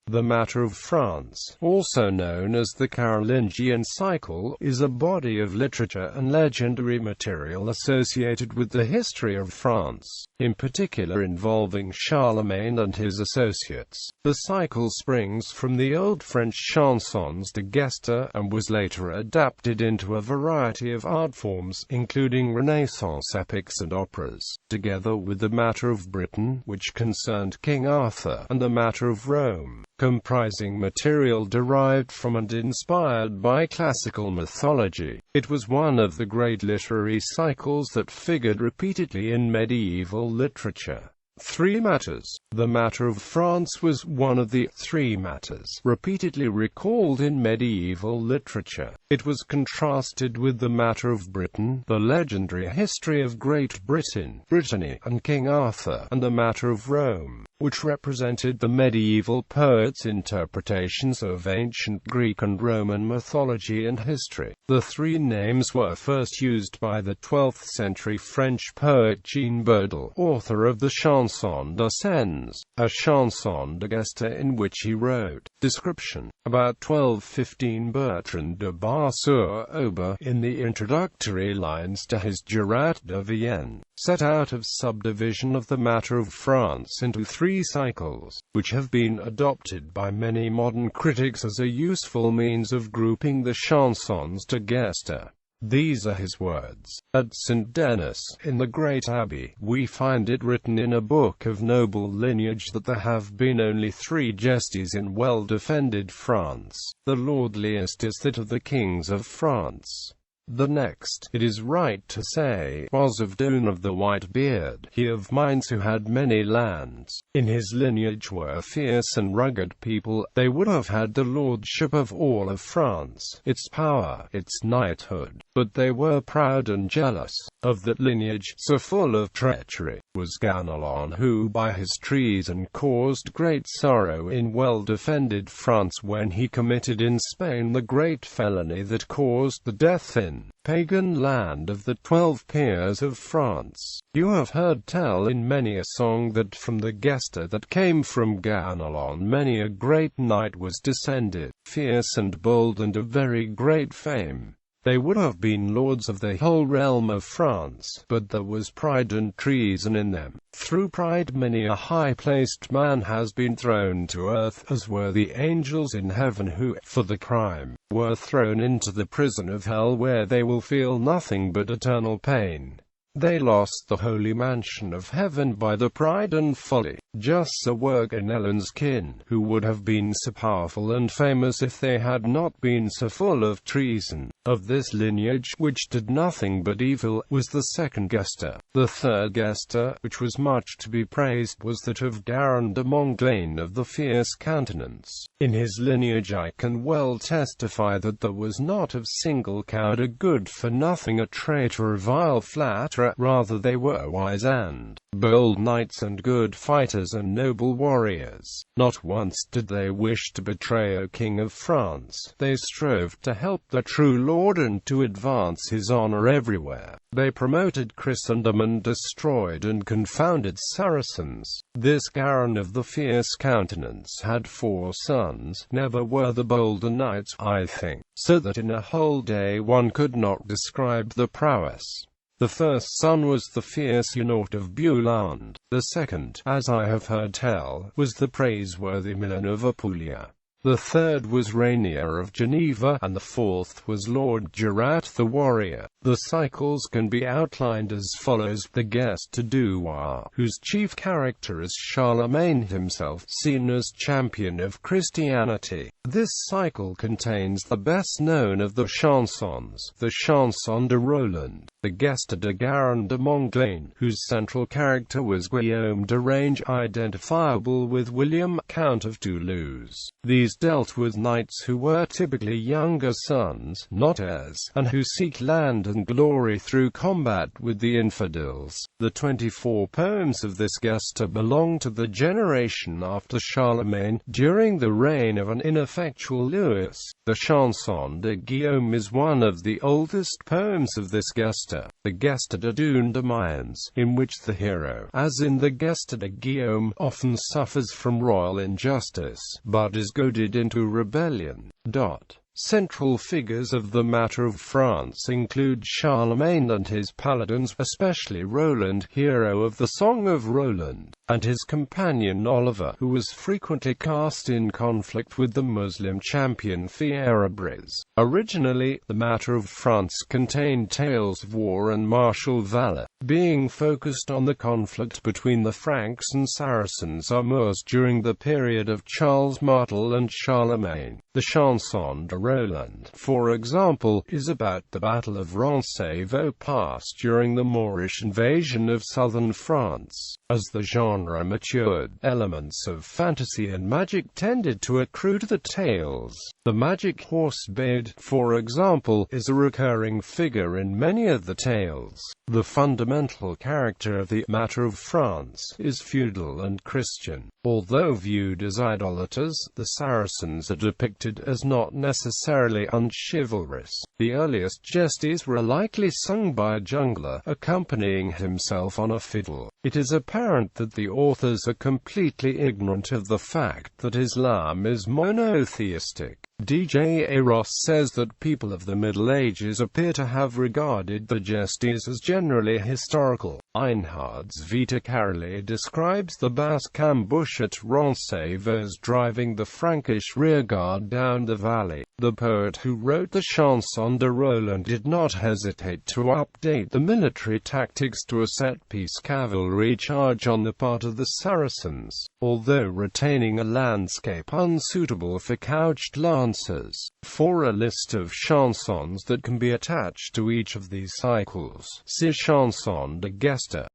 The Matter of France, also known as the Carolingian cycle, is a body of literature and legendary material associated with the history of France, in particular involving Charlemagne and his associates. The cycle springs from the Old French chansons, Geste, and was later adapted into a variety of art forms, including Renaissance epics and operas, together with the Matter of Britain, which concerned King Arthur, and the Matter of Rome, comprising material derived from and inspired by classical mythology. It was one of the great literary cycles that figured repeatedly in medieval literature. Three matters. The Matter of France was one of the three matters repeatedly recalled in medieval literature. It was contrasted with the Matter of Britain, the legendary history of Great Britain, Brittany, and King Arthur, and the Matter of Rome, which represented the medieval poets' interpretations of ancient Greek and Roman mythology and history. The three names were first used by the 12th century French poet Jean Bodel, author of the chanson de Sens, a chanson de Geste in which he wrote, description, about 1215. Bertrand de Bar-sur-Aube, in the introductory lines to his Derived de Vienne, set out a subdivision of the Matter of France into three cycles, which have been adopted by many modern critics as a useful means of grouping the chansons to Geste. These are his words. At St. Denis, in the Great Abbey, we find it written in a book of noble lineage that there have been only three gestes in well-defended France. The lordliest is that of the kings of France. The next, it is right to say, was of Doon of the white beard, he of Mainz who had many lands. In his lineage were fierce and rugged people, they would have had the lordship of all of France, its power, its knighthood, but they were proud and jealous. Of that lineage, so full of treachery, was Ganelon, who by his treason caused great sorrow in well-defended France when he committed in Spain the great felony that caused the death in pagan land of the 12 peers of France. You have heard tell in many a song that from the Geste that came from Ganelon many a great knight was descended, fierce and bold and of very great fame. They would have been lords of the whole realm of France, but there was pride and treason in them. Through pride many a high-placed man has been thrown to earth, as were the angels in heaven who, for the crime, were thrown into the prison of hell where they will feel nothing but eternal pain. They lost the holy mansion of heaven by the pride and folly. Just so were Ganelon's kin, who would have been so powerful and famous if they had not been so full of treason. Of this lineage, which did nothing but evil, was the second Geste. The third Geste, which was much to be praised, was that of Baron de Monglane of the fierce countenance. In his lineage I can well testify that there was not of single coward a good-for-nothing, a traitor, a vile flatterer. Rather they were wise and bold knights and good fighters and noble warriors. Not once did they wish to betray a king of France. They strove to help the true Lord and to advance his honor everywhere. They promoted Christendom and destroyed and confounded Saracens. This Baron of the fierce countenance had 4 sons. Never were the bolder knights, I think, so that in a whole day one could not describe the prowess. The first son was the fierce Huguenot of Beuland. The second, as I have heard tell, was the praiseworthy Milan of Apulia. The third was Rainier of Geneva, and the fourth was Lord Gerat the warrior. The cycles can be outlined as follows. The Geste of Doon, whose chief character is Charlemagne himself, seen as champion of Christianity. This cycle contains the best known of the chansons, the chanson de Roland, the Geste de Baron de Monglane, whose central character was Guillaume de Range, identifiable with William, Count of Toulouse. These these dealt with knights who were typically younger sons, not heirs, and who seek land and glory through combat with the infidels. The 24 poems of this Geste belong to the generation after Charlemagne, during the reign of an ineffectual Louis. The Chanson de Guillaume is one of the oldest poems of this Geste. The Geste de Doon demands, in which the hero, as in the Geste de Guillaume, often suffers from royal injustice, but is goaded into rebellion. Central figures of the matter of France include Charlemagne and his paladins, especially Roland, hero of the Song of Roland, and his companion Oliver, who was frequently cast in conflict with the Muslim champion Fierabriz. Originally, the matter of France contained tales of war and martial valor, being focused on the conflict between the Franks and Saracens or Moors during the period of Charles Martel and Charlemagne. The Chanson de Roland, for example, is about the Battle of Roncesvalles Pass during the Moorish invasion of southern France. As the genre matured, elements of fantasy and magic tended to accrue to the tales. The magic horse Bede, for example, is a recurring figure in many of the tales. The fundamental character of the matter of France is feudal and Christian. Although viewed as idolaters, the Saracens are depicted as not necessarily unchivalrous. The earliest gestes were likely sung by a jungler, accompanying himself on a fiddle. It is apparent that the authors are completely ignorant of the fact that Islam is monotheistic. D.J. Ross says that people of the Middle Ages appear to have regarded the gestes as generally historical. Einhard's Vita Caroli describes the Basque ambush at Roncesvalles driving the Frankish rearguard down the valley. The poet who wrote the Chanson de Roland did not hesitate to update the military tactics to a set-piece cavalry charge on the part of the Saracens, although retaining a landscape unsuitable for couched lancers. For a list of chansons that can be attached to each of these cycles, see Chanson de Geste.